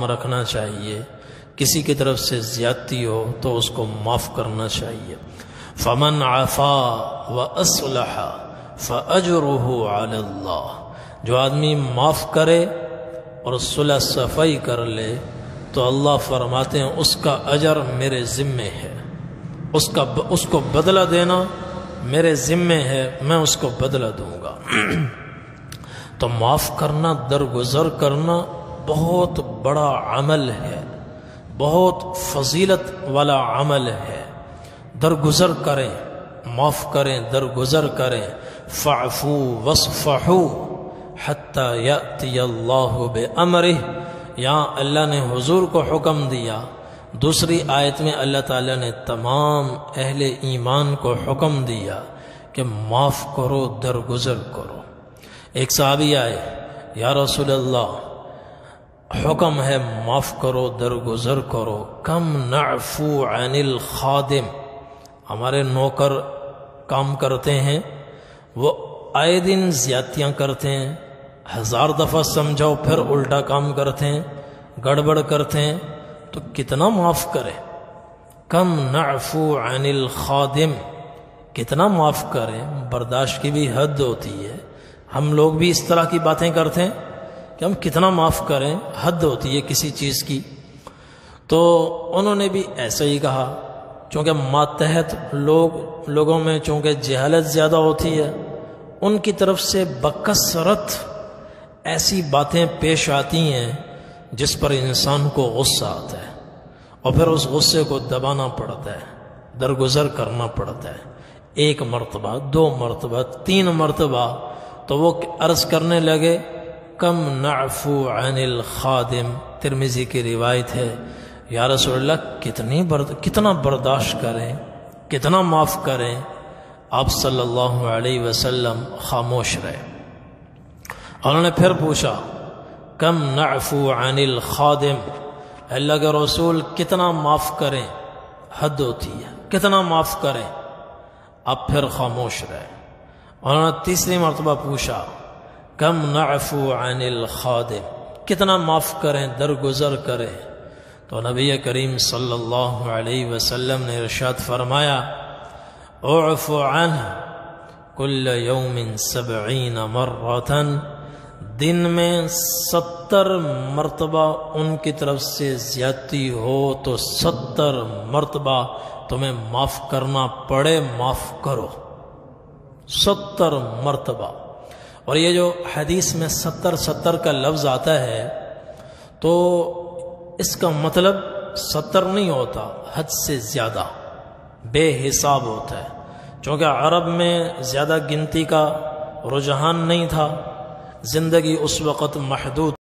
انتقام رکھنا چاہیے، کسی کی طرف سے زیادتی ہو تو اس کو معاف کرنا چاہیے۔ فمن عفا واصلح فاجرہ علی اللہ، جو آدمی معاف کرے اور صلح صفائی کر لے تو اللہ فرماتے ہیں اس کا اجر میرے ذمے ہے، اس کو بدلہ دینا میرے ذمے ہے، میں اس کو بدلہ دوں گا۔ تو معاف کرنا، درگزر کرنا بہت بڑا عمل ہے، بہت فضیلت والا عمل ہے۔ درگزر کریں، معاف کریں، درگزر کریں۔ فاعفوا واصفحوا حتی یأتی اللہ بأمرہ، یہاں اللہ نے حضور کو حکم دیا، دوسری آیت میں اللہ تعالیٰ نے تمام اہل ایمان کو حکم دیا کہ معاف کرو، درگزر کرو۔ ایک صحابی آئے، یا رسول اللہ حکم ہے معاف کرو، درگزر کرو، کم نعفو عن الخادم، ہمارے نوکر کام کرتے ہیں، وہ آئے دن زیادتیاں کرتے ہیں، 1000 دفعہ سمجھاؤ پھر الٹا کام کرتے ہیں، گڑبڑ کرتے ہیں، تو کتنا معاف کرے؟ کم نعفو عن الخادم، کتنا معاف کریں؟ برداشت کی بھی حد ہوتی ہے۔ ہم لوگ بھی اس طرح کی باتیں کرتے ہیں کہ ہم کتنا معاف کریں، حد ہوتی ہے کسی چیز کی۔ تو انہوں نے بھی ایسا ہی کہا، چونکہ ماتحت لوگوں میں چونکہ جہالت زیادہ ہوتی ہے، ان کی طرف سے بکثرت ایسی باتیں پیش آتی ہیں جس پر انسان کو غصہ آتا ہے، اور پھر اس غصے کو دبانا پڑتا ہے، درگزر کرنا پڑتا ہے، 1 مرتبہ، 2 مرتبہ، 3 مرتبہ۔ تو وہ عرض کرنے لگے کم نعفو عن الخادم، ترمذی کی روایت ہے، یا رسول اللہ کتنا برداشت کریں، کتنا معاف کریں؟ آپ صلی اللہ علیہ وسلم خاموش رہے۔ انہوں نے پھر پوچھا کم نعفو عن الخادم، اللہ کے رسول کتنا معاف کریں؟ حد ہوتی ہے، کتنا معاف کریں؟ آپ پھر خاموش رہے۔ انہوں نے تیسری مرتبہ پوچھا کم نعفو عن الخادم، کتنا معاف کریں، درگزر کریں؟ تو نبی کریم صلی اللہ علیہ وسلم نے ارشاد فرمایا اعفو عنہ کل یوم 70 مرۃ، دن میں 70 مرتبہ ان کی طرف سے زیادتی ہو تو 70 مرتبہ تمہیں معاف کرنا پڑے، معاف کرو، 70 مرتبہ۔ اور یہ جو حدیث میں 70 کا لفظ آتا ہے تو اس کا مطلب 70 نہیں ہوتا، حد سے زیادہ، بے حساب ہوتا ہے، چونکہ عرب میں زیادہ گنتی کا رجحان نہیں تھا، زندگی اس وقت محدود